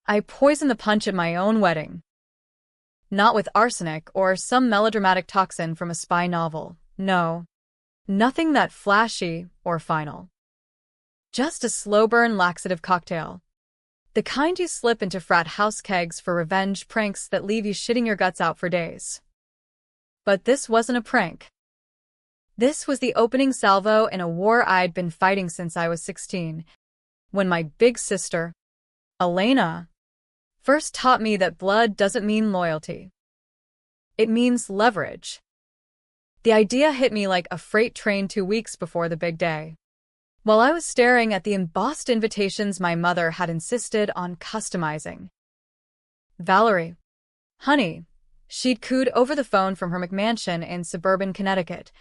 I poisoned the punch at my own wedding. Not with arsenic or some melodramatic toxin from a spy novel. No. Nothing that flashy or final. Just a slow-burn laxative cocktail. The kind you slip into frat house kegs for revenge pranks that leave you shitting your guts out for days. But this wasn't a prank. This was the opening salvo in a war I'd been fighting since I was 16, when my big sister, Elena, first taught me that blood doesn't mean loyalty. It means leverage. The idea hit me like a freight train 2 weeks before the big day. While I was staring at the embossed invitations my mother had insisted on customizing. Valerie. Honey. She'd cooed over the phone from her McMansion in suburban Connecticut,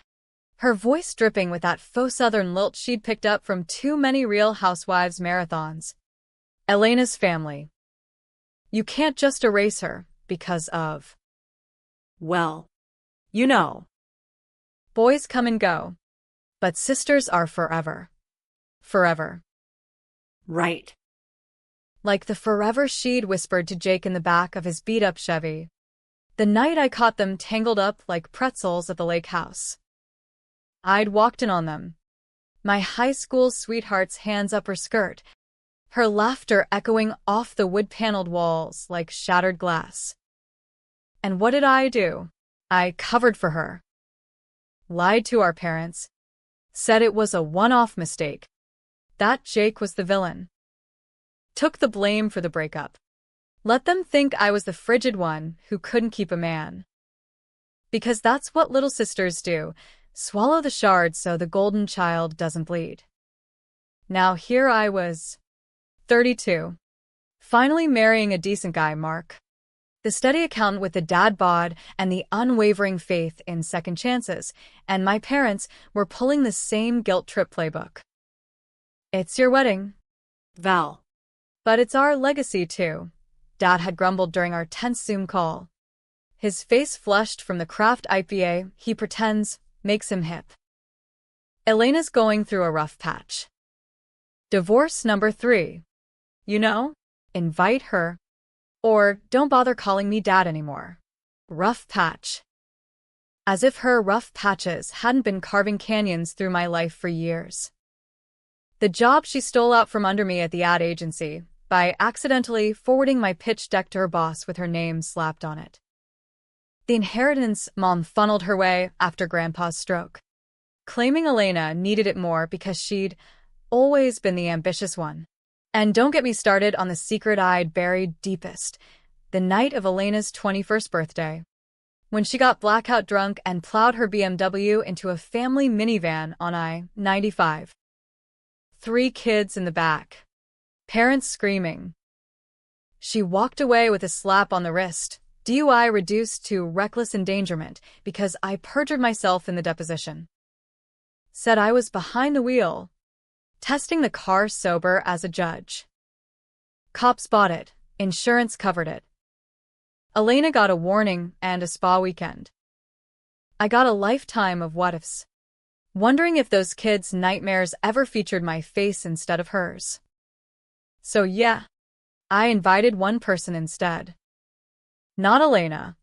her voice dripping with that faux southern lilt she'd picked up from too many Real Housewives marathons. Elena's family. You can't just erase her because of... well, you know. Boys come and go, but sisters are forever. Forever. Right. Like the forever she'd whispered to Jake in the back of his beat-up Chevy, the night I caught them tangled up like pretzels at the lake house. I'd walked in on them, my high school sweetheart's hands up her skirt, her laughter echoing off the wood-paneled walls like shattered glass. And what did I do? I covered for her. Lied to our parents. Said it was a one-off mistake. That Jake was the villain. Took the blame for the breakup. Let them think I was the frigid one who couldn't keep a man. Because that's what little sisters do. Swallow the shards so the golden child doesn't bleed. Now here I was, 32. Finally marrying a decent guy, Mark. The steady accountant with the dad bod and the unwavering faith in second chances, and my parents were pulling the same guilt trip playbook. It's your wedding, Val. but it's our legacy too, Dad had grumbled during our tense Zoom call. His face flushed from the craft IPA he pretends makes him hip. Elena's going through a rough patch. Divorce number 3. You know, invite her. Or don't bother calling me Dad anymore. Rough patch. As if her rough patches hadn't been carving canyons through my life for years. The job she stole out from under me at the ad agency by accidentally forwarding my pitch deck to her boss with her name slapped on it. The inheritance Mom funneled her way after Grandpa's stroke, claiming Elena needed it more because she'd always been the ambitious one. And don't get me started on the secret I'd buried deepest, the night of Elena's 21st birthday, when she got blackout drunk and plowed her BMW into a family minivan on I-95. 3 kids in the back. Parents screaming. She walked away with a slap on the wrist, DUI reduced to reckless endangerment because I perjured myself in the deposition. Said I was behind the wheel, testing the car sober as a judge. Cops bought it, insurance covered it. Elena got a warning and a spa weekend. I got a lifetime of what-ifs, wondering if those kids' nightmares ever featured my face instead of hers. So yeah, I invited one person instead. Not Elena.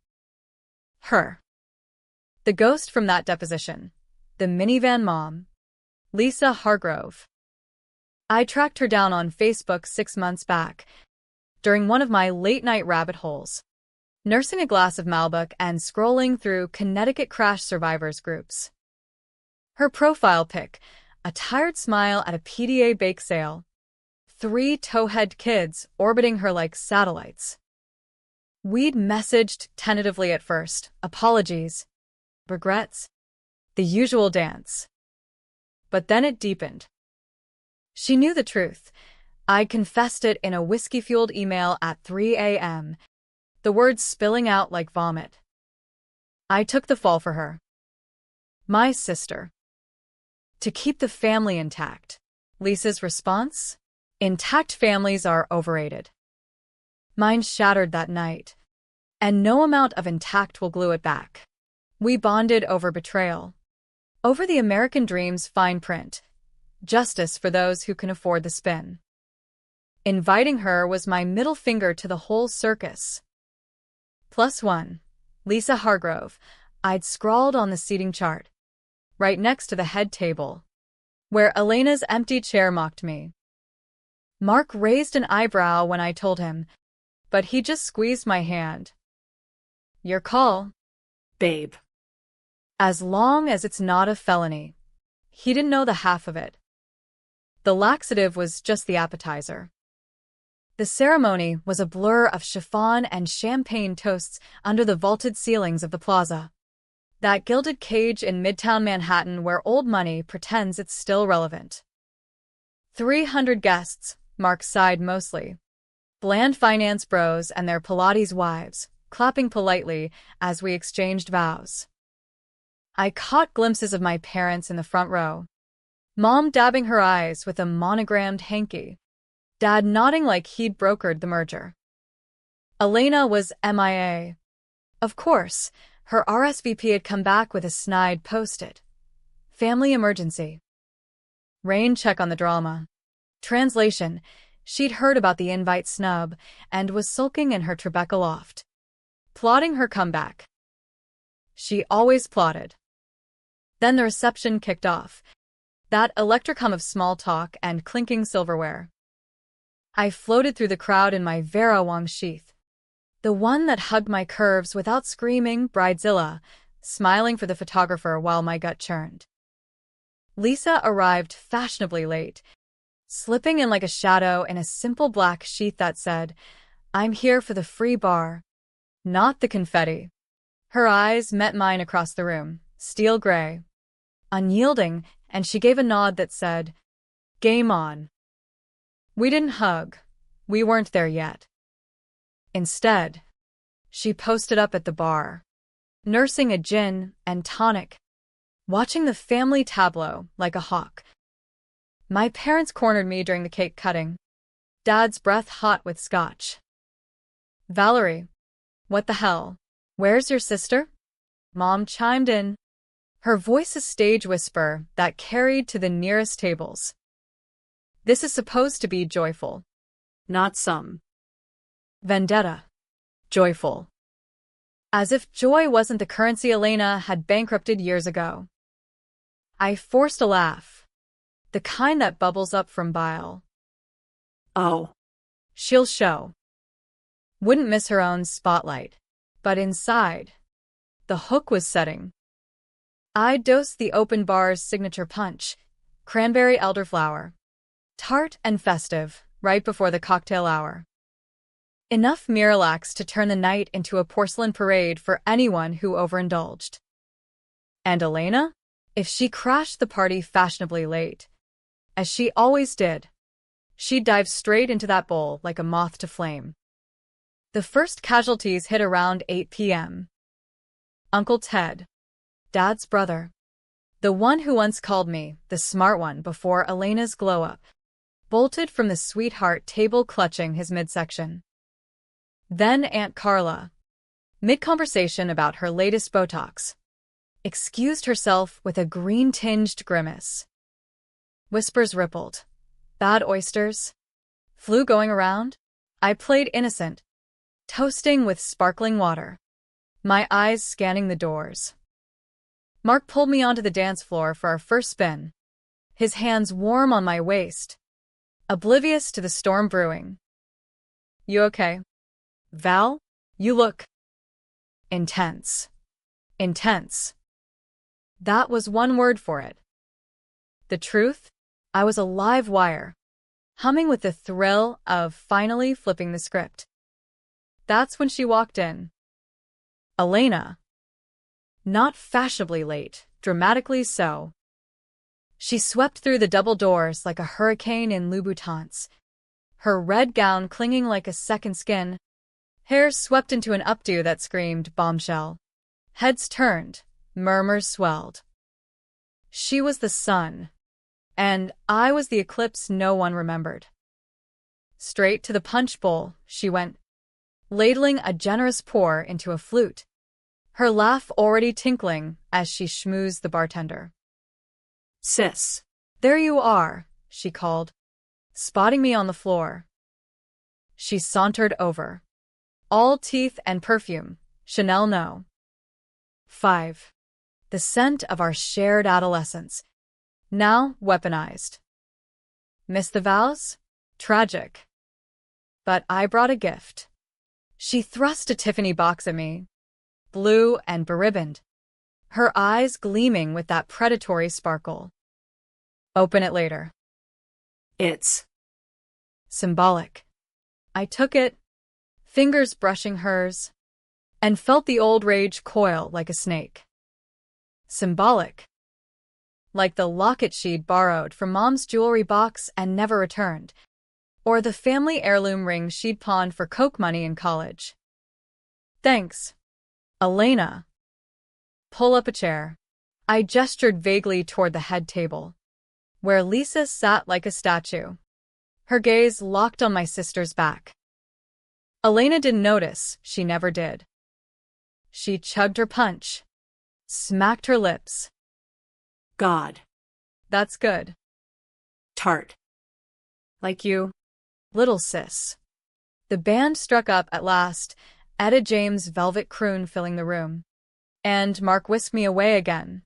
Her. The ghost from that deposition. The minivan mom. Lisa Hargrove. I tracked her down on Facebook 6 months back, during one of my late-night rabbit holes, nursing a glass of Malbec and scrolling through Connecticut crash survivors groups. Her profile pic, a tired smile at a PDA bake sale, 3 towhead kids orbiting her like satellites. We'd messaged tentatively at first, apologies, regrets, the usual dance. But then it deepened. She knew the truth. I confessed it in a whiskey-fueled email at 3 a.m., the words spilling out like vomit. I took the fall for her. My sister. To keep the family intact. Lisa's response? Intact families are overrated. Mine shattered that night. And no amount of intact will glue it back. We bonded over betrayal. Over the American dream's fine print. Justice for those who can afford the spin. Inviting her was my middle finger to the whole circus. +1. Lisa Hargrove, I'd scrawled on the seating chart, right next to the head table, where Elena's empty chair mocked me. Mark raised an eyebrow when I told him, but he just squeezed my hand. Your call, babe. as long as it's not a felony. He didn't know the half of it. The laxative was just the appetizer. The ceremony was a blur of chiffon and champagne toasts under the vaulted ceilings of the plaza. That gilded cage in Midtown Manhattan where old money pretends it's still relevant. 300 guests, Mark sighed mostly. Bland finance bros and their Pilates wives, clapping politely as we exchanged vows. I caught glimpses of my parents in the front row. Mom dabbing her eyes with a monogrammed hanky. Dad nodding like he'd brokered the merger. Elena was MIA. Of course, her RSVP had come back with a snide post-it. Family emergency. Rain check on the drama. Translation, she'd heard about the invite snub and was sulking in her Tribeca loft. Plotting her comeback. She always plotted. Then the reception kicked off. That electric hum of small talk and clinking silverware. I floated through the crowd in my Vera Wang sheath. The one that hugged my curves without screaming bridezilla, smiling for the photographer while my gut churned. Lisa arrived fashionably late, slipping in like a shadow in a simple black sheath that said, I'm here for the free bar, not the confetti. Her eyes met mine across the room, steel gray. Unyielding, and she gave a nod that said, game on. We didn't hug. We weren't there yet. Instead, she posted up at the bar, nursing a gin and tonic, watching the family tableau like a hawk. My parents cornered me during the cake cutting, Dad's breath hot with scotch. Valerie, what the hell? Where's your sister? Mom chimed in, her voice a stage whisper that carried to the nearest tables. This is supposed to be joyful. Not some. Vendetta. Joyful. As if joy wasn't the currency Elena had bankrupted years ago. I forced a laugh. The kind that bubbles up from bile. Oh. She'll show. Wouldn't miss her own spotlight. But inside, the hook was setting. I dosed the open bar's signature punch, cranberry elderflower. Tart and festive, right before the cocktail hour. Enough Miralax to turn the night into a porcelain parade for anyone who overindulged. And Elena? If she crashed the party fashionably late, as she always did, she'd dive straight into that bowl like a moth to flame. The first casualties hit around 8 p.m. Uncle Ted, Dad's brother, the one who once called me the smart one before Elena's glow-up, bolted from the sweetheart table clutching his midsection. Then Aunt Carla, mid-conversation about her latest Botox, excused herself with a green-tinged grimace. Whispers rippled. Bad oysters? Flu going around? I played innocent, toasting with sparkling water, my eyes scanning the doors. Mark pulled me onto the dance floor for our first spin, his hands warm on my waist, oblivious to the storm brewing. You okay? Val, you look intense. Intense. That was one word for it. The truth? I was a live wire, humming with the thrill of finally flipping the script. That's when she walked in. Elena. Not fashionably late, dramatically so. She swept through the double doors like a hurricane in Louboutins, her red gown clinging like a second skin, hair swept into an updo that screamed bombshell. Heads turned, murmurs swelled. She was the sun, and I was the eclipse no one remembered. Straight to the punch bowl, she went, ladling a generous pour into a flute, her laugh already tinkling as she schmoozed the bartender. Sis. There you are, she called, spotting me on the floor. She sauntered over. All teeth and perfume. Chanel no. 5. The scent of our shared adolescence. Now weaponized. Miss the vows? Tragic. But I brought a gift. She thrust a Tiffany box at me, blue and beribboned, her eyes gleaming with that predatory sparkle. Open it later. It's Symbolic. I took it, fingers brushing hers, and felt the old rage coil like a snake. Symbolic. Like the locket she'd borrowed from Mom's jewelry box and never returned, or the family heirloom ring she'd pawned for coke money in college. Thanks, Elena. Pull up a chair. I gestured vaguely toward the head table, where Lisa sat like a statue, her gaze locked on my sister's back. Elena didn't notice, she never did. She chugged her punch, smacked her lips. God. That's good. Tart. Like you, little sis. The band struck up at last, Etta James' velvet croon filling the room, and Mark whisked me away again.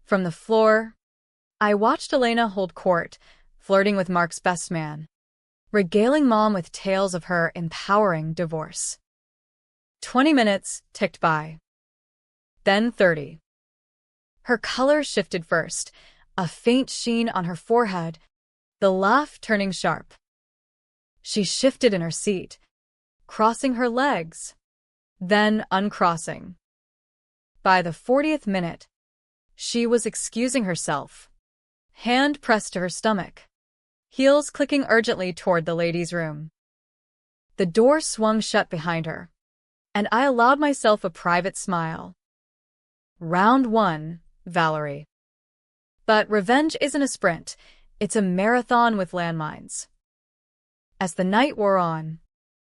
From the floor, I watched Elena hold court, flirting with Mark's best man, regaling Mom with tales of her empowering divorce. 20 minutes ticked by. Then 30. Her color shifted first, a faint sheen on her forehead, the laugh turning sharp. She shifted in her seat, crossing her legs, then uncrossing. By the 40th minute, she was excusing herself, hand pressed to her stomach, heels clicking urgently toward the ladies' room. The door swung shut behind her, and I allowed myself a private smile. Round 1, Valerie. But revenge isn't a sprint, it's a marathon with landmines. As the night wore on,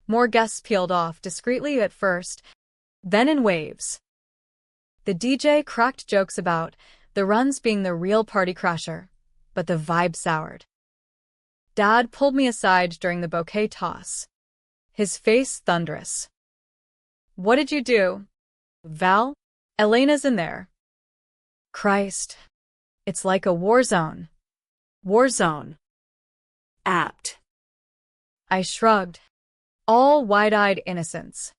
more guests peeled off discreetly at first, then in waves. The DJ cracked jokes about the runs being the real party crasher, but the vibe soured. Dad pulled me aside during the bouquet toss, his face thunderous. What did you do, Val? Elena's in there. Christ, it's like a war zone. War zone. Apt. I shrugged, all wide-eyed innocence.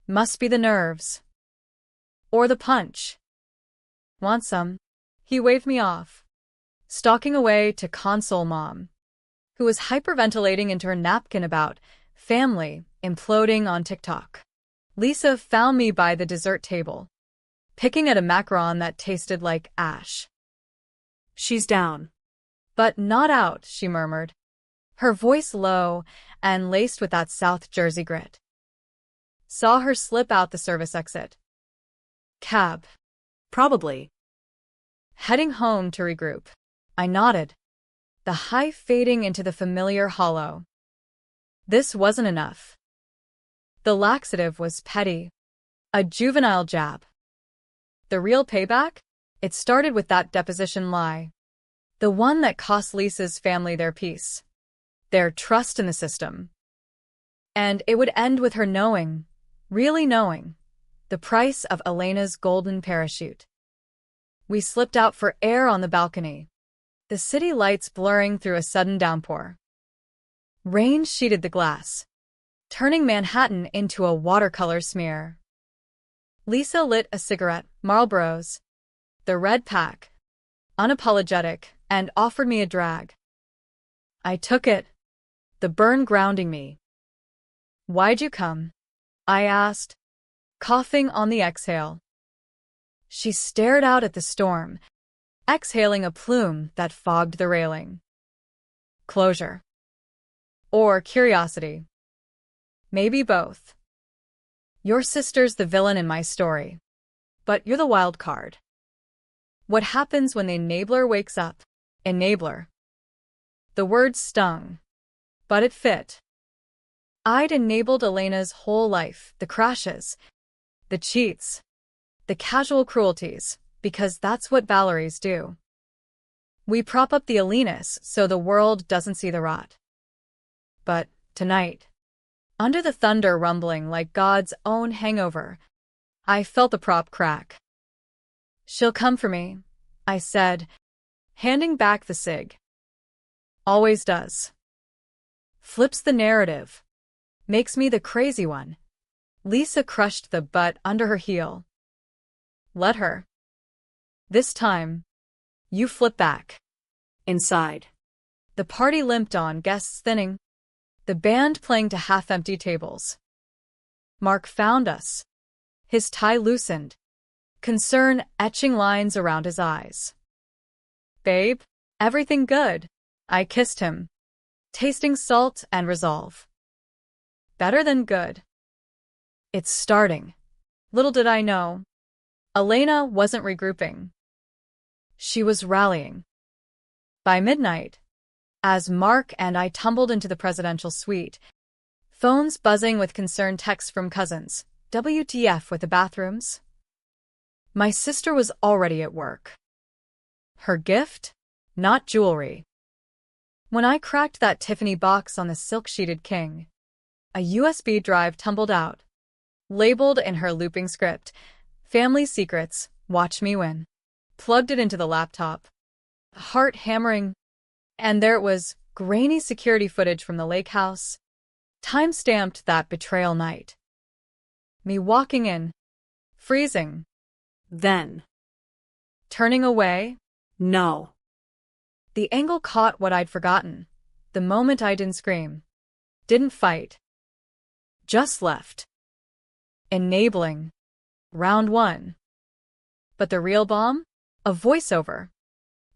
Must be the nerves. Or the punch. Want some? He waved me off, stalking away to console Mom, who was hyperventilating into her napkin about family imploding on TikTok. Lisa found me by the dessert table, picking at a macaron that tasted like ash. She's down. But not out, she murmured, her voice low and laced with that South Jersey grit. Saw her slip out the service exit. Cab. Probably. Heading home to regroup. I nodded, the high fading into the familiar hollow. This wasn't enough. The laxative was petty, a juvenile jab. The real payback? It started with that deposition lie. The one that cost Lisa's family their peace, their trust in the system. And it would end with her knowing, really knowing, the price of Elena's golden parachute. We slipped out for air on the balcony, the city lights blurring through a sudden downpour. Rain sheeted the glass, turning Manhattan into a watercolor smear. Lisa lit a cigarette, Marlboro's, the red pack, unapologetic, and offered me a drag. I took it, the burn grounding me. Why'd you come? I asked, coughing on the exhale. She stared out at the storm, exhaling a plume that fogged the railing. Closure. Or curiosity. Maybe both. Your sister's the villain in my story, but you're the wild card. What happens when the enabler wakes up? Enabler. The word stung, but it fit. I'd enabled Elena's whole life, the crashes, the cheats, the casual cruelties, because that's what Valeries do. We prop up the Elenas so the world doesn't see the rot. But Tonight, under the thunder rumbling like God's own hangover, I felt the prop crack. She'll come for me, I said, handing back the cig. Always does. Flips the narrative. Makes me the crazy one. Lisa crushed the butt under her heel. Let her. This time, you flip back. Inside. The party limped on, guests thinning. The band playing to half-empty tables. Mark found us. His tie loosened. Concern etching lines around his eyes. Babe, everything good. I kissed him. Tasting salt and resolve. Better than good. It's starting. Little did I know. Elena wasn't regrouping. She was rallying. By midnight, as Mark and I tumbled into the presidential suite, phones buzzing with concerned texts from cousins, WTF with the bathrooms? My sister was already at work. Her gift? Not jewelry. When I cracked that Tiffany box on the silk-sheeted king, a USB drive tumbled out, labeled in her looping script, Family Secrets, Watch Me Win. Plugged it into the laptop. Heart hammering. And there it was, grainy security footage from the lake house. Time-stamped that betrayal night. Me walking in. Freezing. Then. Turning away. No. The angle caught what I'd forgotten. The moment I didn't scream. Didn't fight. Just left. Enabling. Round 1. But the real bomb? A voiceover.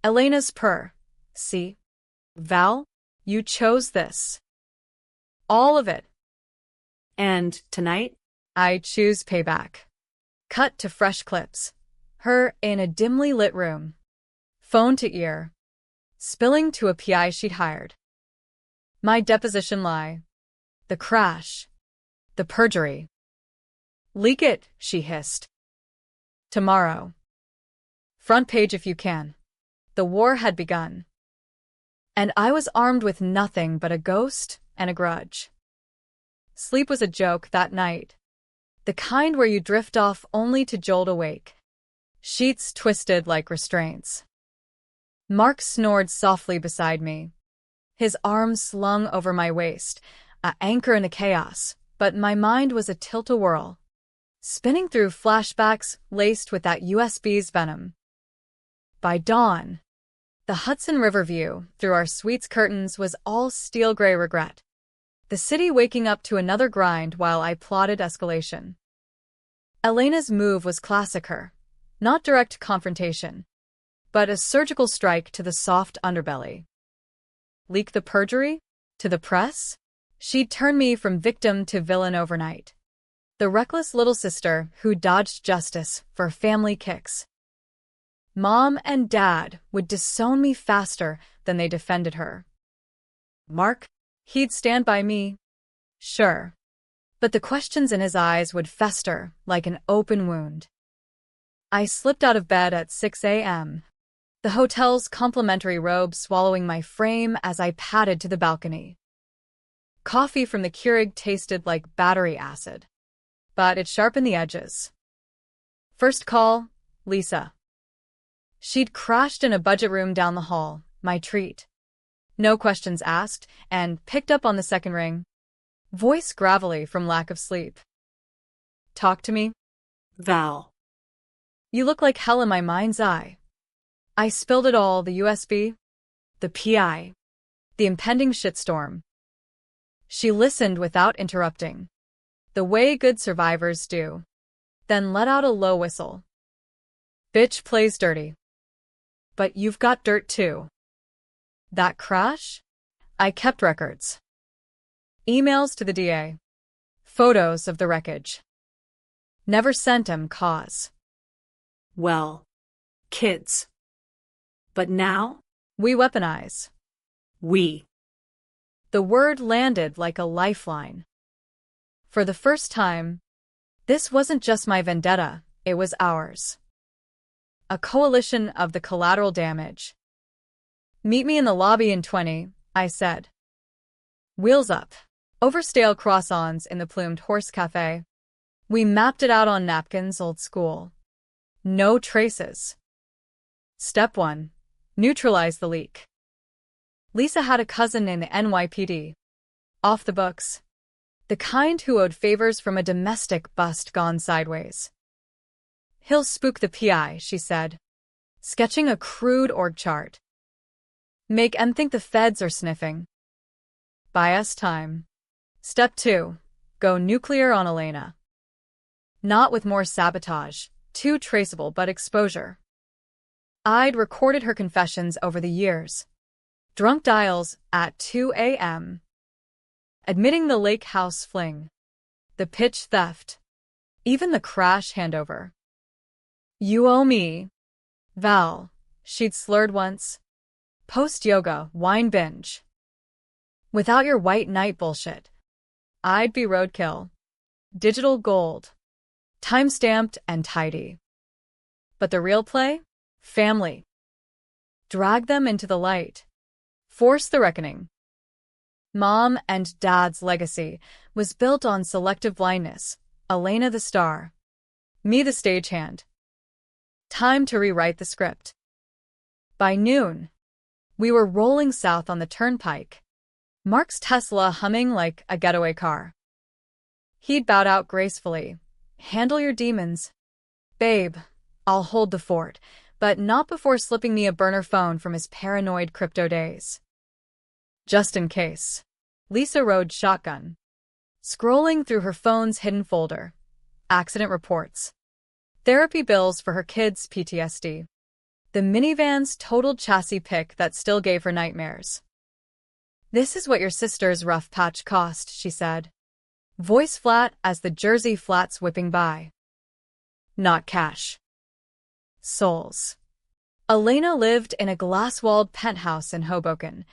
Elena's purr. See? Val, you chose this. All of it. And tonight? I choose payback. Cut to fresh clips. Her in a dimly lit room. Phone to ear. Spilling to a PI she'd hired. My deposition lie. The crash. The perjury. Leak it, she hissed. Tomorrow. Front page if you can. The war had begun. And I was armed with nothing but a ghost and a grudge. Sleep was a joke that night. The kind where you drift off only to jolt awake. Sheets twisted like restraints. Mark snored softly beside me. His arms slung over my waist, an anchor in the chaos, but my mind was a tilt-a-whirl, spinning through flashbacks laced with that USB's venom. By dawn, the Hudson River view through our suite's curtains was all steel-gray regret. The city waking up to another grind while I plotted escalation. Elena's move was classic her. Not direct confrontation, but a surgical strike to the soft underbelly. Leak the perjury? To the press? She'd turn me from victim to villain overnight. The reckless little sister who dodged justice for family kicks. Mom and Dad would disown me faster than they defended her. Mark? He'd stand by me. Sure. But the questions in his eyes would fester like an open wound. I slipped out of bed at 6 a.m., the hotel's complimentary robe swallowing my frame as I padded to the balcony. Coffee from the Keurig tasted like battery acid, but it sharpened the edges. First call, Lisa. She'd crashed in a budget room down the hall, my treat. No questions asked, and picked up on the second ring. Voice gravelly from lack of sleep. Talk to me? Val. You look like hell in my mind's eye. I spilled it all, the USB, the PI, the impending shitstorm. She listened without interrupting, the way good survivors do, then let out a low whistle. Bitch plays dirty. But you've got dirt too. That crash? I kept records. Emails to the DA. Photos of the wreckage. Never sent him cause. Well, kids. But now? We weaponize. We. The word landed like a lifeline. For the first time, this wasn't just my vendetta, it was ours. A coalition of the collateral damage. Meet me in the lobby in 20, I said. Wheels up. over stale croissants in the Plumed Horse Cafe. We mapped it out on napkins, old school. No traces. Step 1. Neutralize the leak. Lisa had a cousin in the NYPD. Off the books. The kind who owed favors from a domestic bust gone sideways. He'll spook the PI, she said, sketching a crude org chart. Make M think the feds are sniffing. Buy us time. Step 2. Go nuclear on Elena. Not with more sabotage, too traceable but exposure. I'd recorded her confessions over the years. Drunk dials at 2 a.m. Admitting the lake house fling. The pitch theft. Even the crash handover. You owe me. Val, she'd slurred once. Post-yoga, wine binge. Without your white knight bullshit, I'd be roadkill. Digital gold. Time-stamped and tidy. But the real play? Family. Drag them into the light. Force the reckoning. Mom and Dad's legacy was built on selective blindness. Elena the star. Me the stagehand. Time to rewrite the script. By noon, we were rolling south on the turnpike. Mark's Tesla humming like a getaway car. He'd bowed out gracefully. Handle your demons. Babe, I'll hold the fort, but not before slipping me a burner phone from his paranoid crypto days. Just in case. Lisa rode shotgun. Scrolling through her phone's hidden folder. Accident reports. Therapy bills for her kids' PTSD. The minivan's totaled chassis pick that still gave her nightmares. This is what your sister's rough patch cost, she said. Voice flat as the Jersey flats whipping by. Not cash. Souls. Elena lived in a glass-walled penthouse in Hoboken.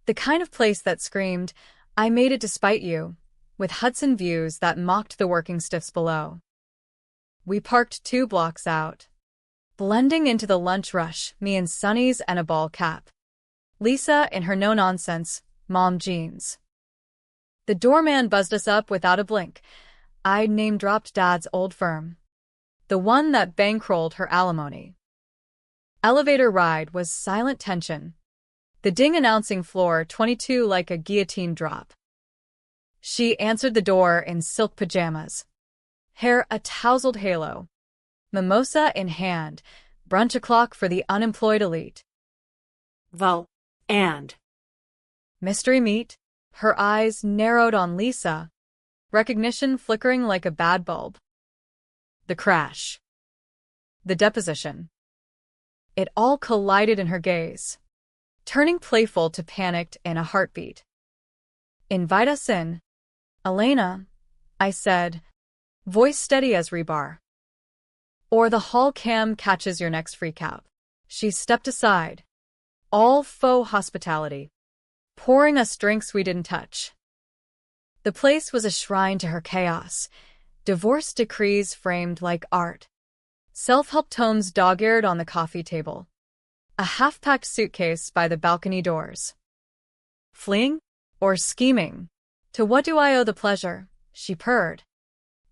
The kind of place that screamed, I made it despite you, with Hudson views that mocked the working stiffs below. We parked 2 blocks out. Blending into the lunch rush, me in sunnies and a ball cap. Lisa in her no-nonsense, mom jeans. The doorman buzzed us up without a blink. I'd name-dropped Dad's old firm. The one that bankrolled her alimony. Elevator ride was silent tension. The ding announcing floor 22 like a guillotine drop. She answered the door in silk pajamas. Hair a tousled halo. Mimosa in hand. Brunch o'clock for the unemployed elite. Val, and. Mystery meat. Her eyes narrowed on Lisa. Recognition flickering like a bad bulb. The crash. The deposition. It all collided in her gaze, turning playful to panicked in a heartbeat. Invite us in. Elena, I said, voice steady as rebar. Or the hall cam catches your next freakout. She stepped aside. All faux hospitality. Pouring us drinks we didn't touch. The place was a shrine to her chaos. Divorce decrees framed like art. Self-help tomes dog-eared on the coffee table. A half-packed suitcase by the balcony doors. Fleeing? Or scheming? To what do I owe the pleasure? She purred.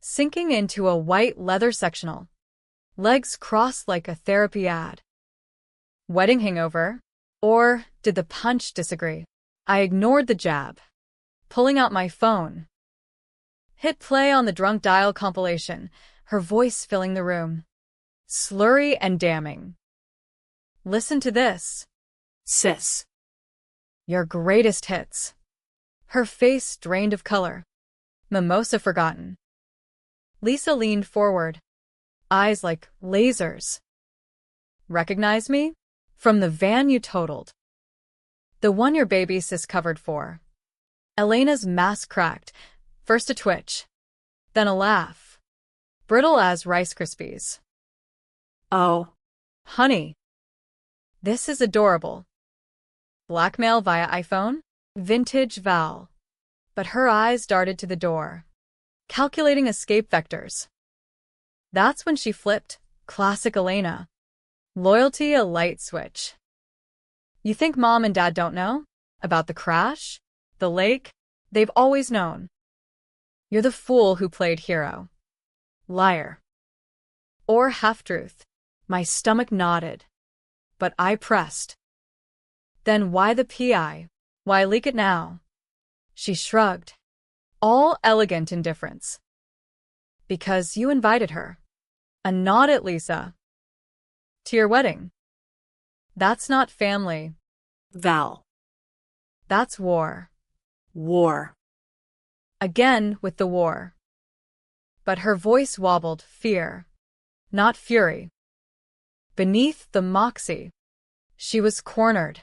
Sinking into a white leather sectional. Legs crossed like a therapy ad. Wedding hangover? Or did the punch disagree? I ignored the jab. Pulling out my phone. Hit play on the drunk dial compilation, her voice filling the room. Slurry and damning. Listen to this. Sis. Your greatest hits. Her face drained of color. Mimosa forgotten. Lisa leaned forward. Eyes like lasers. Recognize me? From the van you totaled. The one your baby sis covered for. Elena's mask cracked. First a twitch. Then a laugh. Brittle as Rice Krispies. Oh. Honey. This is adorable. Blackmail via iPhone? Vintage Val. But her eyes darted to the door. Calculating escape vectors. That's when she flipped. Classic Elena. Loyalty a light switch. You think Mom and Dad don't know? About the crash? The lake? They've always known. You're the fool who played hero. Liar. Or half-truth. My stomach nodded. But I pressed. Then why the PI? Why leak it now? She shrugged. All elegant indifference. Because you invited her. A nod at Lisa. To your wedding. That's not family. Val. That's war. War. Again with the war. But her voice wobbled, fear, not fury. Beneath the moxie, she was cornered,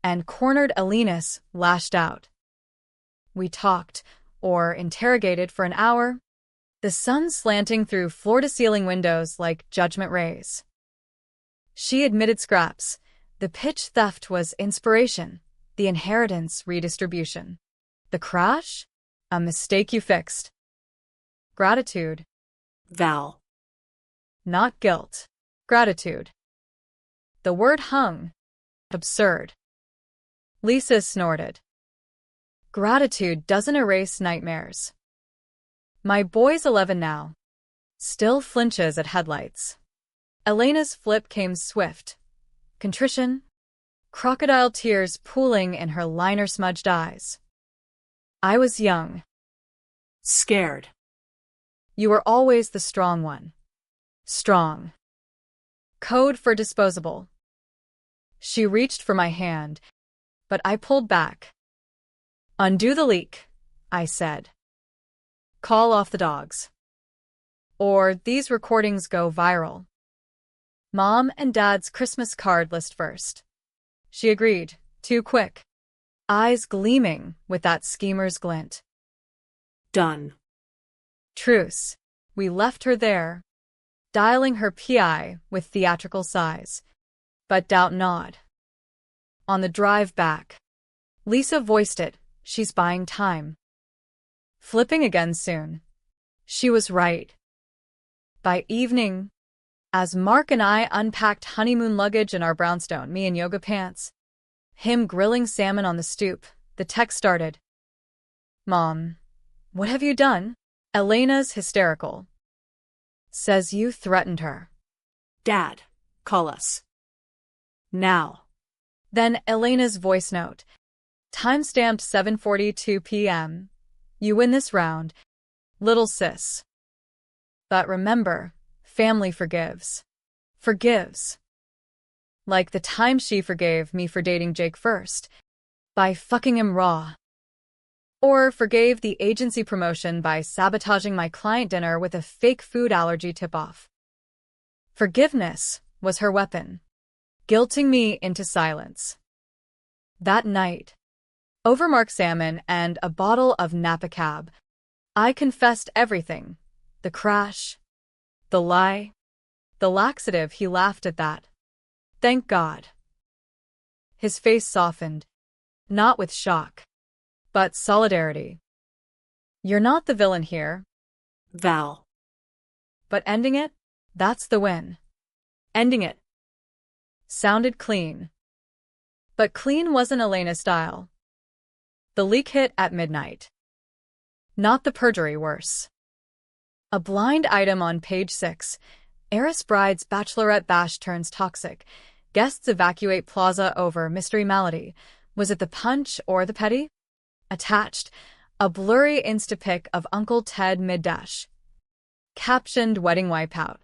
and cornered Elenus lashed out. We talked, or interrogated for an hour, the sun slanting through floor-to-ceiling windows like judgment rays. She admitted scraps. The pitch theft was inspiration, the inheritance redistribution. The crash? A mistake you fixed. Gratitude. Val. Not guilt. Gratitude. The word hung. Absurd. Lisa snorted. Gratitude doesn't erase nightmares. My boy's 11 now. Still flinches at headlights. Elena's flip came swift. Contrition. Crocodile tears pooling in her liner-smudged eyes. I was young. Scared. You were always the strong one. Strong. Code for disposable. She reached for my hand, but I pulled back. Undo the leak, I said. Call off the dogs. Or these recordings go viral. Mom and Dad's Christmas card list first. She agreed, too quick. Eyes gleaming with that schemer's glint. Done. Truce. We left her there, dialing her PI with theatrical sighs, but doubt nod. On the drive back, Lisa voiced it, she's buying time. Flipping again soon. She was right. By evening, as Mark and I unpacked honeymoon luggage in our brownstone, me in yoga pants, him grilling salmon on the stoop, the text started. Mom, what have you done? Elena's hysterical. Says you threatened her. Dad, call us. Now. Then Elena's voice note. Timestamped 7:42 p.m. You win this round, little sis. But remember, family forgives. Forgives. Like the time she forgave me for dating Jake first, by fucking him raw. Or forgave the agency promotion by sabotaging my client dinner with a fake food allergy tip-off. Forgiveness was her weapon, guilting me into silence. That night, over Mark's salmon and a bottle of Napa Cab, I confessed everything. The crash, the lie, the laxative. He laughed at that. Thank God. His face softened, not with shock, but solidarity. You're not the villain here. Val. But ending it, that's the win. Ending it. Sounded clean. But clean wasn't Elena's style. The leak hit at midnight. Not the perjury, worse. A blind item on page 6. Heiress bride's bachelorette bash turns toxic. Guests evacuate plaza over mystery malady. Was it the punch or the petty? Attached, a blurry Instapic of Uncle Ted mid-dash. Captioned wedding wipeout.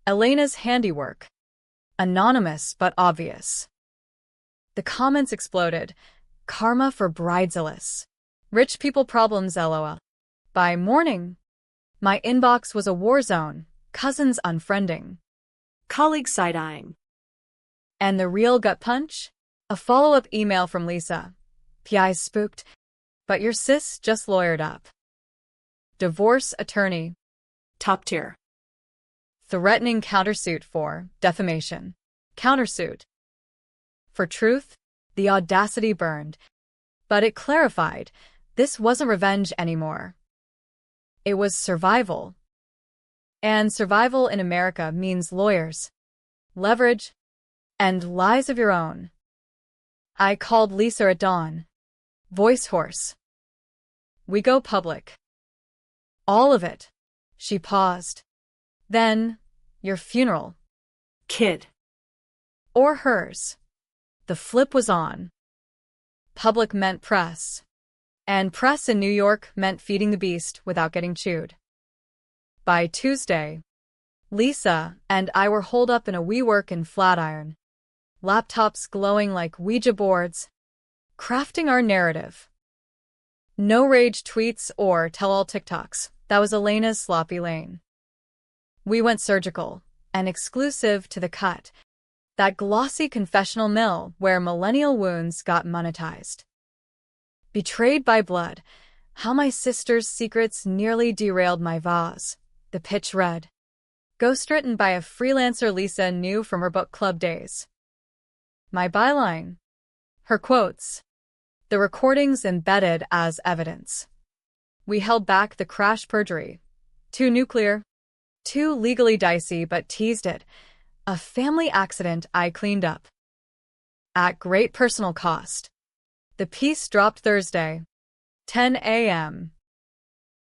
Elena's handiwork. Anonymous but obvious. The comments exploded. Karma for bridezillas. Rich people problems LOL. By morning, my inbox was a war zone, cousins unfriending. Colleagues side-eyeing. And the real gut punch? A follow-up email from Lisa. PI's spooked, but your sis just lawyered up. Divorce attorney. Top tier. Threatening countersuit for defamation. Countersuit. For truth, the audacity burned, but it clarified this wasn't revenge anymore. It was survival. And survival in America means lawyers, leverage, and lies of your own. I called Lisa at dawn. Voice hoarse. We go public. All of it. She paused. Then, your funeral. Kid. Or hers. The flip was on. Public meant press. And press in New York meant feeding the beast without getting chewed. By Tuesday, Lisa and I were holed up in a WeWork in Flatiron, laptops glowing like Ouija boards, crafting our narrative. No rage tweets or tell-all TikToks. That was Elena's sloppy lane. We went surgical and exclusive to the cut, that glossy confessional mill where millennial wounds got monetized. Betrayed by blood, how my sister's secrets nearly derailed my vase. The pitch read. Ghostwritten by a freelancer Lisa knew from her book club days. My byline. Her quotes. The recordings embedded as evidence. We held back the crash perjury. Too nuclear. Too legally dicey, but teased it. A family accident I cleaned up. At great personal cost. The piece dropped Thursday, 10 a.m.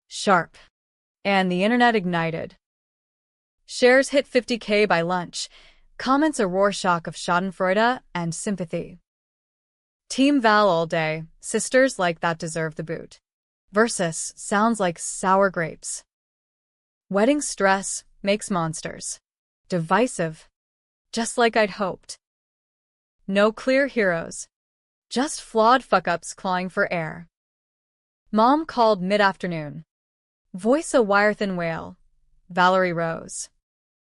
Sharp. And the internet ignited. Shares hit 50K by lunch. Comments a Rorschach of schadenfreude and sympathy. Team Val all day. Sisters like that deserve the boot. Versus sounds like sour grapes. Wedding stress makes monsters. Divisive. Just like I'd hoped. No clear heroes. Just flawed fuck-ups clawing for air. Mom called mid-afternoon. Voice a wire-thin wail. Valerie rose.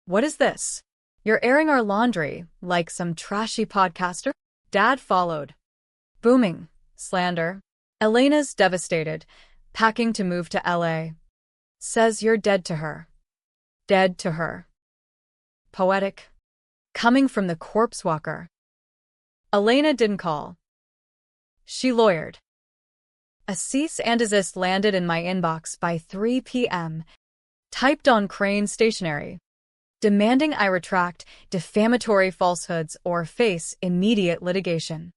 What is this? You're airing our laundry, like some trashy podcaster? Dad followed. Booming. Slander. Elena's devastated, packing to move to LA. Says you're dead to her. Dead to her. Poetic. Coming from the corpse walker. Elena didn't call. She lawyered. A cease and desist landed in my inbox by 3 p.m., typed on Crane stationery, demanding I retract defamatory falsehoods or face immediate litigation.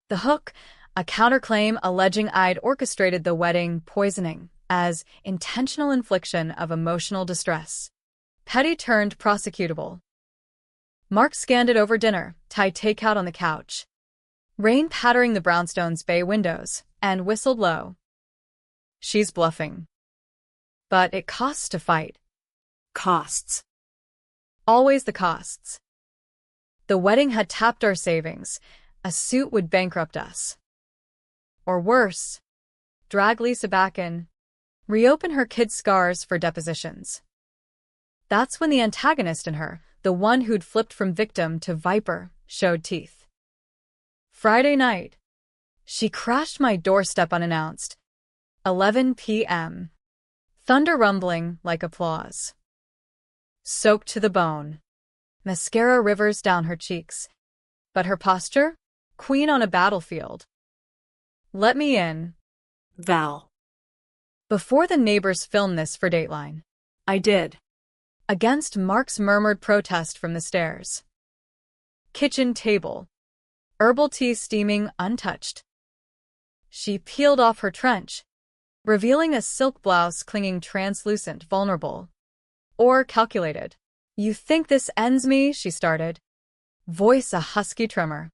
The hook, a counterclaim alleging I'd orchestrated the wedding poisoning as intentional infliction of emotional distress. Petty turned prosecutable. Mark scanned it over dinner, Thai takeout on the couch. Rain pattering the brownstone's bay windows, and whistled low. She's bluffing. But it costs to fight. Costs. Always the costs. The wedding had tapped our savings. A suit would bankrupt us. Or worse, drag Lisa back in, reopen her kid's scars for depositions. That's when the antagonist in her, the one who'd flipped from victim to viper, showed teeth. Friday night. She crashed my doorstep unannounced. 11 p.m. Thunder rumbling like applause. Soaked to the bone. Mascara rivers down her cheeks. But her posture? Queen on a battlefield. Let me in. Val. Before the neighbors filmed this for Dateline. I did. Against Mark's murmured protest from the stairs. Kitchen table. Herbal tea steaming untouched. She peeled off her trench, revealing a silk blouse clinging translucent, vulnerable. Or calculated. You think this ends me? She started. Voice a husky tremor.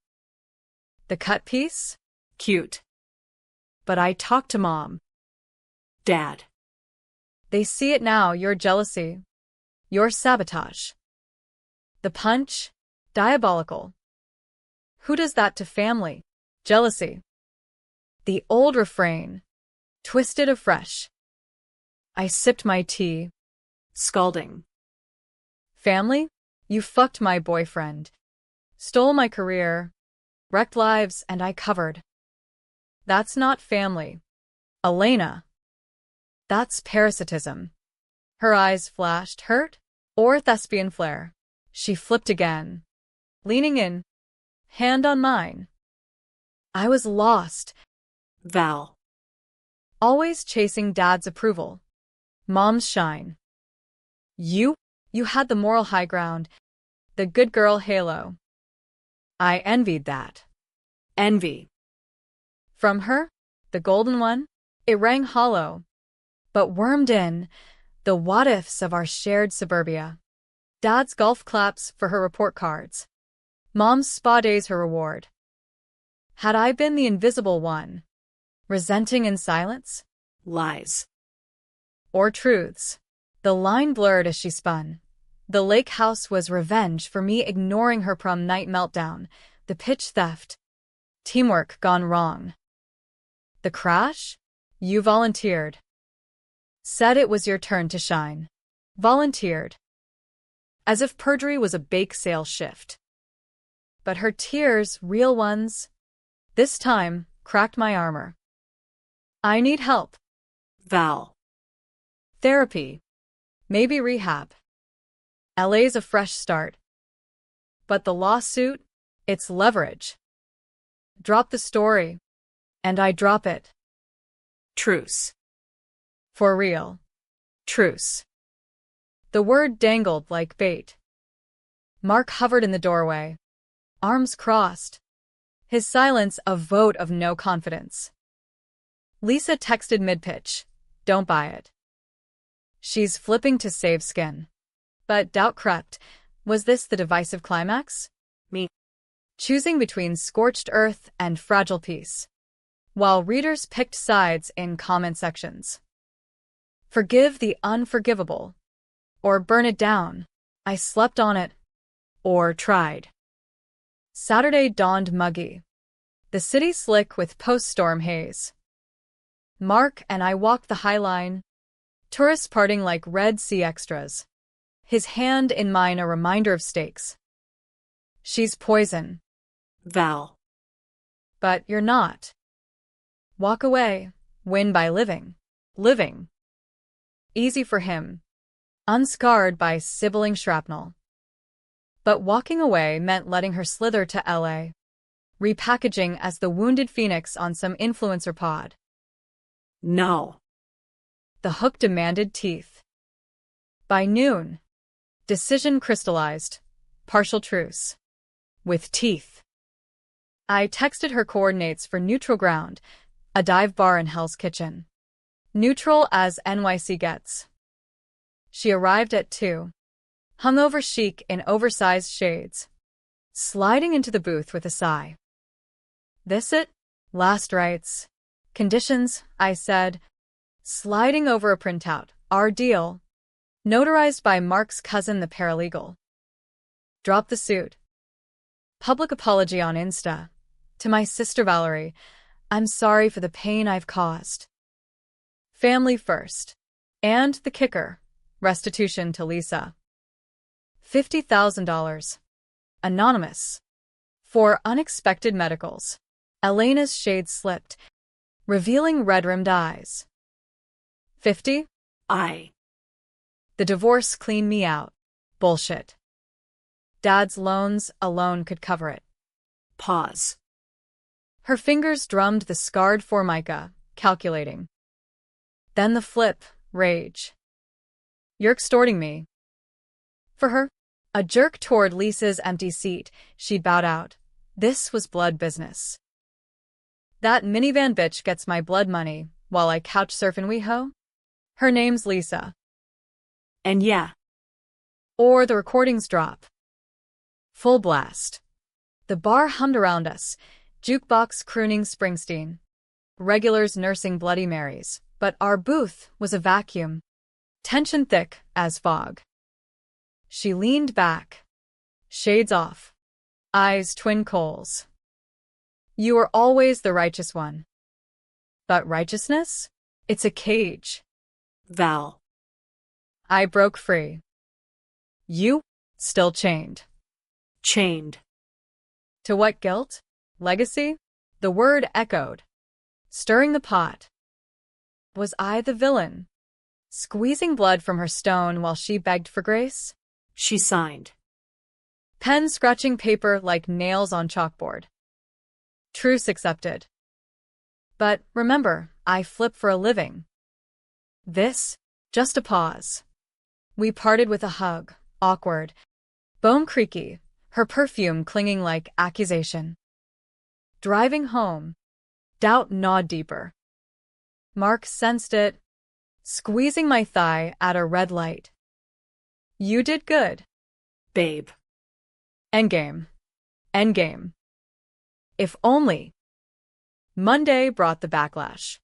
The cut piece? Cute. But I talked to Mom. Dad. They see it now, your jealousy. Your sabotage. The punch? Diabolical. Who does that to family? Jealousy. The old refrain. Twisted afresh. I sipped my tea. Scalding. Family? You fucked my boyfriend. Stole my career. Wrecked lives and I covered. That's not family. Elena. That's parasitism. Her eyes flashed hurt or thespian flair. She flipped again. Leaning in. Hand on mine. I was lost. Val. Always chasing Dad's approval. Mom's shine. You had the moral high ground. The good girl halo. I envied that. Envy. From her? The golden one? It rang hollow, but wormed in the what-ifs of our shared suburbia. Dad's golf claps for her report cards. Mom's spa days her reward. Had I been the invisible one, resenting in silence? Lies. Or truths? The line blurred as she spun. The lake house was revenge for me ignoring her prom night meltdown, the pitch theft. Teamwork gone wrong. The crash? You volunteered. Said it was your turn to shine. Volunteered. As if perjury was a bake sale shift. But her tears, real ones, this time, cracked my armor. I need help. Val. Therapy. Maybe rehab. LA's a fresh start. But the lawsuit? It's leverage. Drop the story. And I drop it. Truce. For real. Truce. The word dangled like bait. Mark hovered in the doorway, arms crossed, his silence a vote of no confidence. Lisa texted mid-pitch, "Don't buy it." She's flipping to save skin. But doubt crept. Was this the divisive climax? Me. Choosing between scorched earth and fragile peace, while readers picked sides in comment sections. Forgive the unforgivable. Or burn it down. I slept on it. Or tried. Saturday dawned muggy. The city slick with post-storm haze. Mark and I walked the High Line, tourists parting like Red Sea extras. His hand in mine a reminder of stakes. She's poison. Val. But you're not. Walk away. Win by living. Living. Easy for him. Unscarred by sibling shrapnel. But walking away meant letting her slither to LA, repackaging as the wounded phoenix on some influencer pod. No. The hook demanded teeth. By noon, decision crystallized, partial truce. With teeth. I texted her coordinates for Neutral Ground, a dive bar in Hell's Kitchen. Neutral as NYC gets. She arrived at 2. Hungover chic in oversized shades. Sliding into the booth with a sigh. This it? Last rites. Conditions, I said. Sliding over a printout. Our deal. Notarized by Mark's cousin the paralegal. Drop the suit. Public apology on Insta. To my sister Valerie, I'm sorry for the pain I've caused. Family first. And the kicker. Restitution to Lisa. $50,000. Anonymous. For unexpected medicals. Elena's shade slipped, revealing red-rimmed eyes. 50? I. The divorce cleaned me out. Bullshit. Dad's loans alone could cover it. Pause. Her fingers drummed the scarred formica, calculating. Then the flip, rage. You're extorting me. For her, a jerk toward Lisa's empty seat, she'd bowed out. This was blood business. That minivan bitch gets my blood money, while I couch surf in WeHo? Her name's Lisa. And yeah. Or the recordings drop. Full blast. The bar hummed around us, jukebox crooning Springsteen. Regulars nursing Bloody Marys, but our booth was a vacuum. Tension thick as fog. She leaned back. Shades off. Eyes twin coals. You were always the righteous one. But righteousness? It's a cage. Val. I broke free. You? Still chained. Chained. To what guilt? Legacy? The word echoed. Stirring the pot. Was I the villain? Squeezing blood from her stone while she begged for grace? She signed. Pen scratching paper like nails on chalkboard. Truce accepted. But remember, I flip for a living. This? Just a pause. We parted with a hug, awkward, bone creaky, her perfume clinging like accusation. Driving home, doubt gnawed deeper. Mark sensed it, squeezing my thigh at a red light. You did good. Babe. Endgame. Endgame. If only. Monday brought the backlash.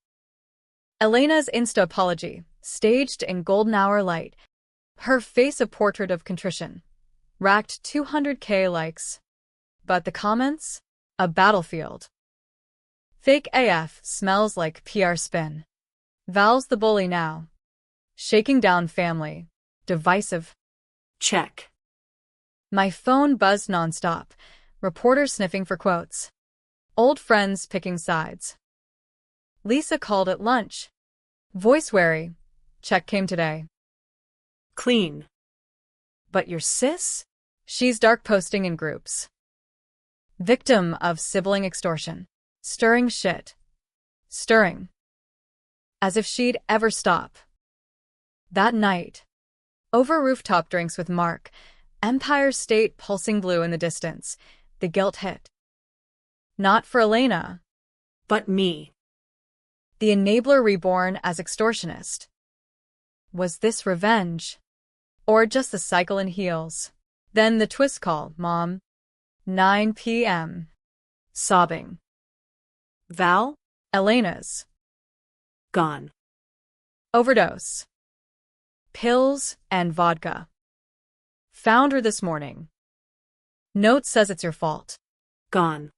Elena's Insta apology, staged in golden hour light. Her face a portrait of contrition. Racked 200K likes. But the comments? A battlefield. Fake AF smells like PR spin. Val's the bully now. Shaking down family. Divisive. Check. My phone buzzed nonstop. Reporters sniffing for quotes. Old friends picking sides. Lisa called at lunch. Voice wary. Check came today. Clean. But your sis? She's dark posting in groups. Victim of sibling extortion. Stirring shit. Stirring. As if she'd ever stop. That night. Over rooftop drinks with Mark. Empire State pulsing blue in the distance. The guilt hit. Not for Elena. But me. The enabler reborn as extortionist. Was this revenge? Or just the cycle in heels? Then the twist call, Mom. 9 p.m. Sobbing. Val? Elena's. Gone. Overdose. Pills and vodka. Found her this morning. Note says it's your fault. Gone.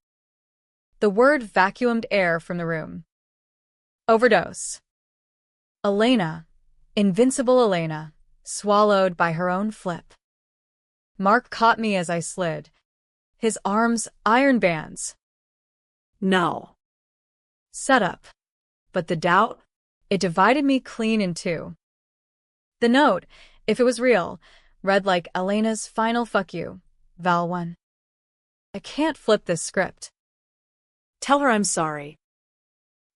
The word vacuumed air from the room. Overdose. Elena, invincible Elena, swallowed by her own flip. Mark caught me as I slid. His arms iron bands. No. Set up. But the doubt? It divided me clean in two. The note, if it was real, read like Elena's final fuck you, Val 1. I can't flip this script. Tell her I'm sorry.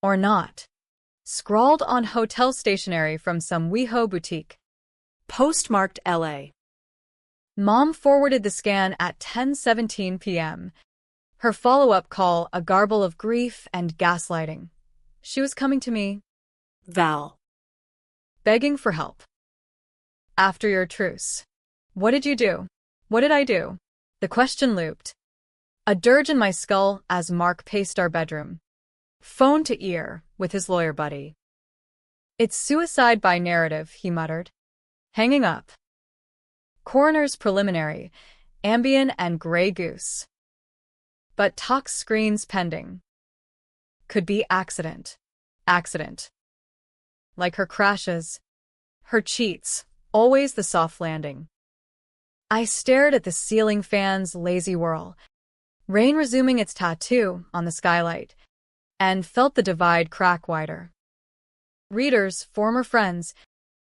Or not. Scrawled on hotel stationery from some WeHo boutique. Postmarked LA. Mom forwarded the scan at 10:17 p.m. Her follow-up call a garble of grief and gaslighting. She was coming to me. Val. Begging for help. After your truce. What did you do? What did I do? The question looped. A dirge in my skull as Mark paced our bedroom. Phone to ear with his lawyer buddy. It's suicide by narrative, he muttered. Hanging up. Coroner's preliminary, Ambien and Grey Goose. But tox screens pending. Could be accident. Accident. Like her crashes. Her cheats, always the soft landing. I stared at the ceiling fan's lazy whirl. Rain resuming its tattoo on the skylight. And felt the divide crack wider. Readers, former friends,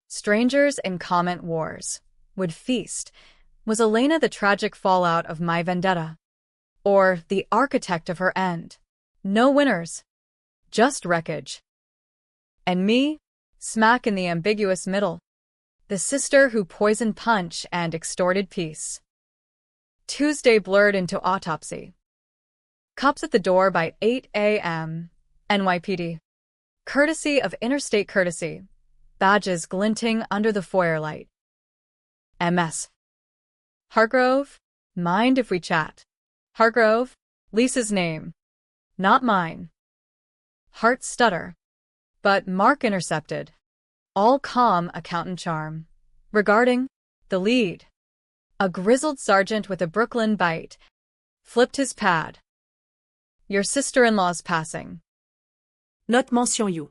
strangers in comment wars, would feast. Was Elena the tragic fallout of my vendetta? Or the architect of her end? No winners. Just wreckage. And me, smack in the ambiguous middle. The sister who poisoned punch and extorted peace. Tuesday blurred into autopsy. Cops at the door by 8 a.m. NYPD. Courtesy of interstate courtesy. Badges glinting under the foyer light. MS. Hargrove, mind if we chat? Hargrove, Lisa's name. Not mine. Heart stutter. But Mark intercepted. All calm accountant charm. Regarding the lead. A grizzled sergeant with a Brooklyn bite. Flipped his pad. Your sister-in-law's passing. Note mention you.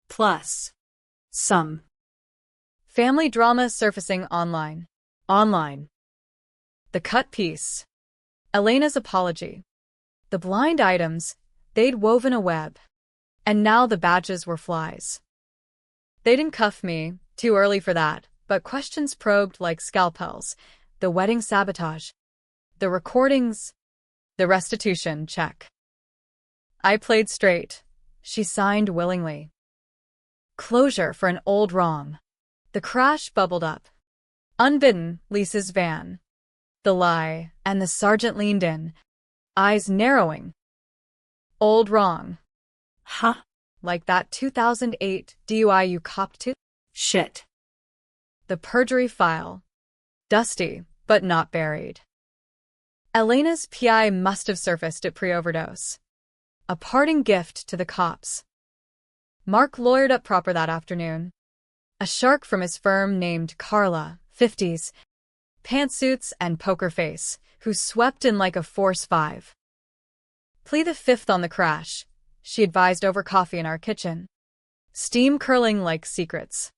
Plus. Some. Family drama surfacing online. Online. The cut piece. Elena's apology. The blind items, they'd woven a web. And now the badges were flies. They didn't cuff me, too early for that, but questions probed like scalpels. The wedding sabotage. The recordings. The restitution check. I played straight. She signed willingly. Closure for an old wrong. The crash bubbled up. Unbidden, Lisa's van. The lie, and the sergeant leaned in, eyes narrowing. Old wrong. Huh? like that 2008 DUI you copped to? Shit. The perjury file. Dusty, but not buried. Elena's PI must have surfaced at pre-overdose. A parting gift to the cops. Mark lawyered up proper that afternoon. A shark from his firm named Carla, 50s, pantsuits and poker face, who swept in like a Force 5. Plead the fifth on the crash, she advised over coffee in our kitchen. Steam curling like secrets.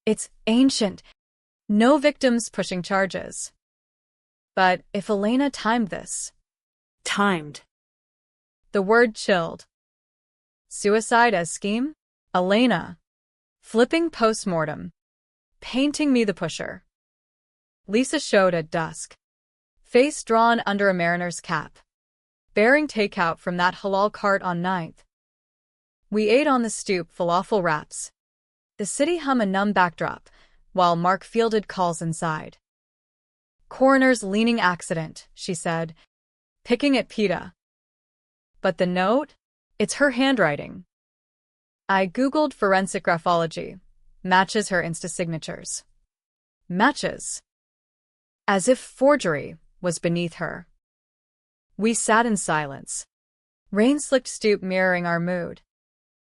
It's ancient. No victims pushing charges. But if Elena timed this. Timed. The word chilled. Suicide as scheme? Elena. Flipping post-mortem. Painting me the pusher. Lisa showed at dusk. Face drawn under a mariner's cap. Bearing takeout from that halal cart on 9th. We ate on the stoop falafel wraps. The city hum a numb backdrop, while Mark fielded calls inside. Coroner's leaning accident, she said, picking at PETA. But the note? It's her handwriting. I googled forensic graphology. Matches her Insta-signatures. Matches. As if forgery was beneath her. We sat in silence. Rain-slicked stoop mirroring our mood.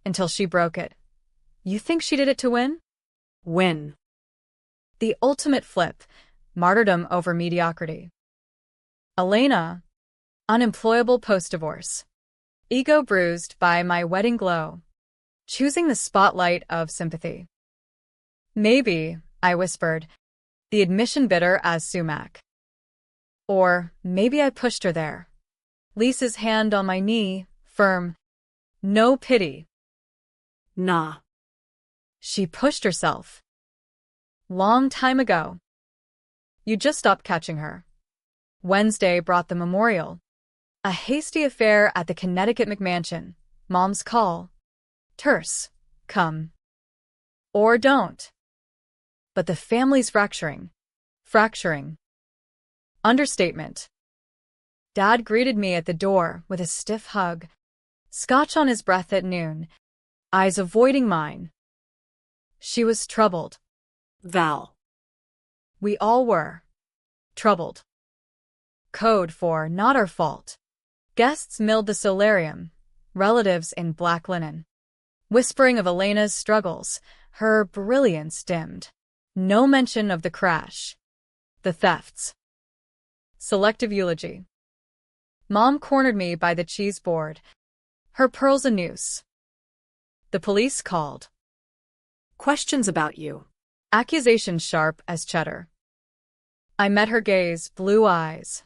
Until she broke it. You think she did it to win? Win. The ultimate flip. Martyrdom over mediocrity. Elena. Unemployable post-divorce. Ego bruised by my wedding glow. Choosing the spotlight of sympathy. Maybe, I whispered, the admission bitter as sumac. Or maybe I pushed her there. Lisa's hand on my knee, firm. No pity. Nah. She pushed herself. Long time ago. You just stopped catching her. Wednesday brought the memorial. A hasty affair at the Connecticut McMansion. Mom's call. Terse. Come. Or don't. But the family's fracturing. Fracturing. Understatement. Dad greeted me at the door with a stiff hug. Scotch on his breath at noon. Eyes avoiding mine. She was troubled. Val. We all were. Troubled. Code for not our fault. Guests milled the solarium. Relatives in black linen. Whispering of Elena's struggles. Her brilliance dimmed. No mention of the crash. The thefts. Selective eulogy. Mom cornered me by the cheese board. Her pearls a noose. The police called. Questions about you. Accusations sharp as cheddar. I met her gaze, blue eyes.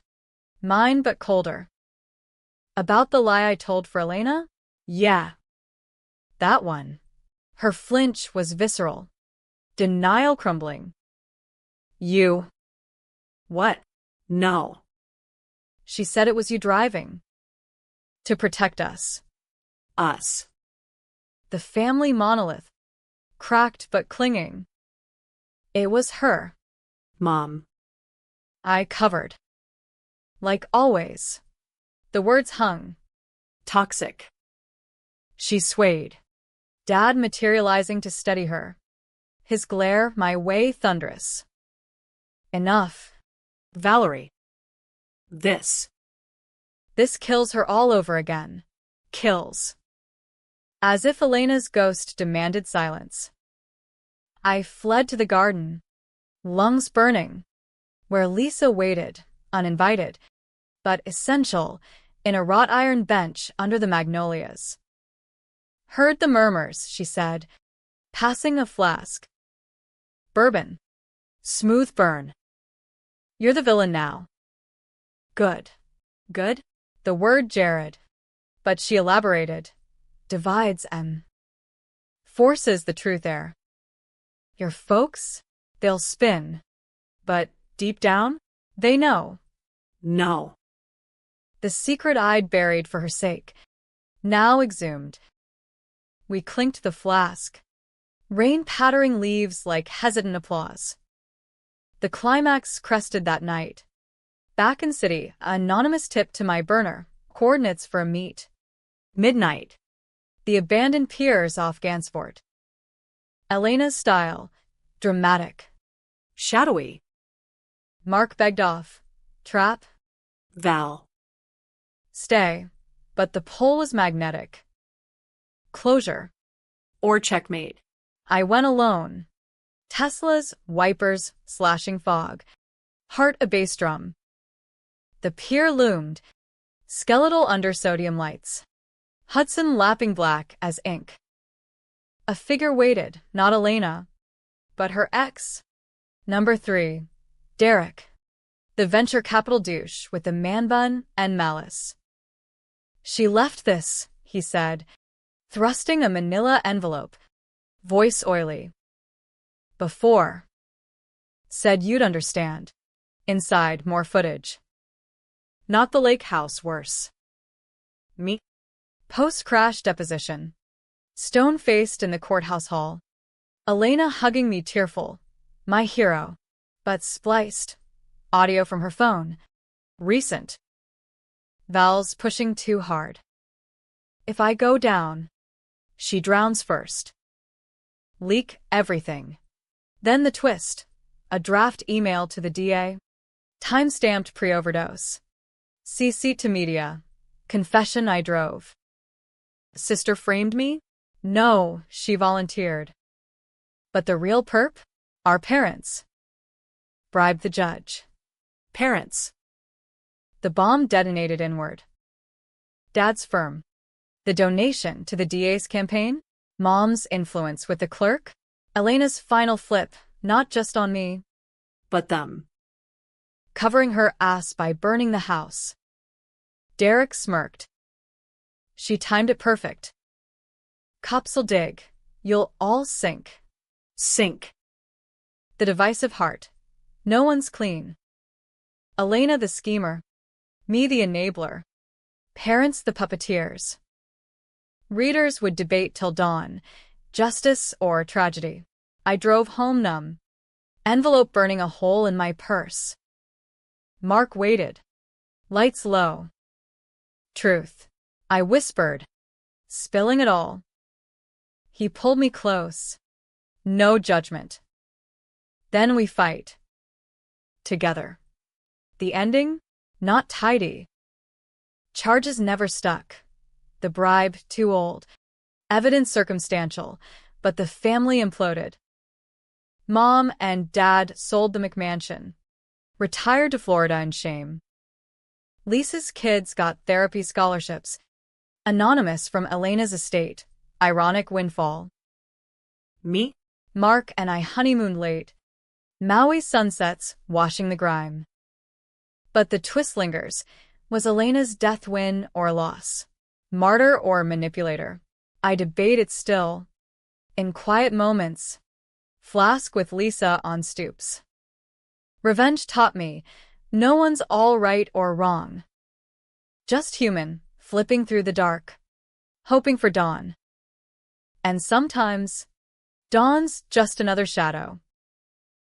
Mine but colder. About the lie I told for Elena? Yeah. That one. Her flinch was visceral. Denial crumbling. You. What? No. She said it was you driving. To protect us. Us. The family monolith. Cracked but clinging. It was her. Mom. I covered. Like always. The words hung. Toxic. She swayed. Dad materializing to steady her. His glare my way thunderous. Enough. Valerie. This. This kills her all over again. Kills. As if Elena's ghost demanded silence. I fled to the garden. Lungs burning. Where Lisa waited, uninvited, but essential, in a wrought iron bench under the magnolias. Heard the murmurs, she said, passing a flask. Bourbon. Smooth burn. You're the villain now. Good. Good? The word Jared. But she elaborated. Divides and forces the truth air. Your folks? They'll spin. But deep down, they know. No. The secret I'd buried for her sake, now exhumed. We clinked the flask. Rain pattering leaves like hesitant applause. The climax crested that night. Back in city, an anonymous tip to my burner, coordinates for a meet. Midnight. The abandoned piers off Gansport. Elena's style. Dramatic. Shadowy. Mark begged off. Trap? Val. Stay. But the pull was magnetic. Closure. Or checkmate. I went alone. Teslas, wipers, slashing fog. Heart a bass drum. The pier loomed. Skeletal under sodium lights. Hudson lapping black as ink. A figure waited, not Elena, but her ex. Number 3. Derek. The venture capital douche with the man bun and malice. She left this, he said, thrusting a manila envelope. Voice oily. Before. Said you'd understand. Inside, more footage. Not the lake house, worse. Me. Post-crash deposition. Stone-faced in the courthouse hall. Elena hugging me tearful. My hero. But spliced. Audio from her phone. Recent. Val's pushing too hard. If I go down, she drowns first. Leak everything. Then the twist. A draft email to the DA. Time-stamped pre-overdose. CC to media. Confession I drove. Sister framed me? No, she volunteered. But the real perp? Our parents. Bribed the judge. Parents. The bomb detonated inward. Dad's firm. The donation to the DA's campaign? Mom's influence with the clerk? Elena's final flip, not just on me. But them. Covering her ass by burning the house. Derek smirked. She timed it perfect. Cops'll dig. You'll all sink. Sink. The divisive heart. No one's clean. Elena the schemer. Me the enabler. Parents the puppeteers. Readers would debate till dawn. Justice or tragedy. I drove home numb. Envelope burning a hole in my purse. Mark waited. Lights low. Truth. I whispered. Spilling it all. He pulled me close. No judgment. Then we fight. Together. The ending? Not tidy. Charges never stuck. The bribe too old. Evidence circumstantial, but the family imploded. Mom and Dad sold the McMansion. Retired to Florida in shame. Lisa's kids got therapy scholarships. Anonymous from Elena's estate. Ironic windfall. Me? Mark and I honeymooned late. Maui sunsets washing the grime. But the twist lingers. Was Elena's death win or loss? Martyr or manipulator? I debate it still. In quiet moments. Flask with Lisa on stoops. Revenge taught me, no one's all right or wrong. Just human, flipping through the dark. Hoping for dawn. And sometimes, dawn's just another shadow.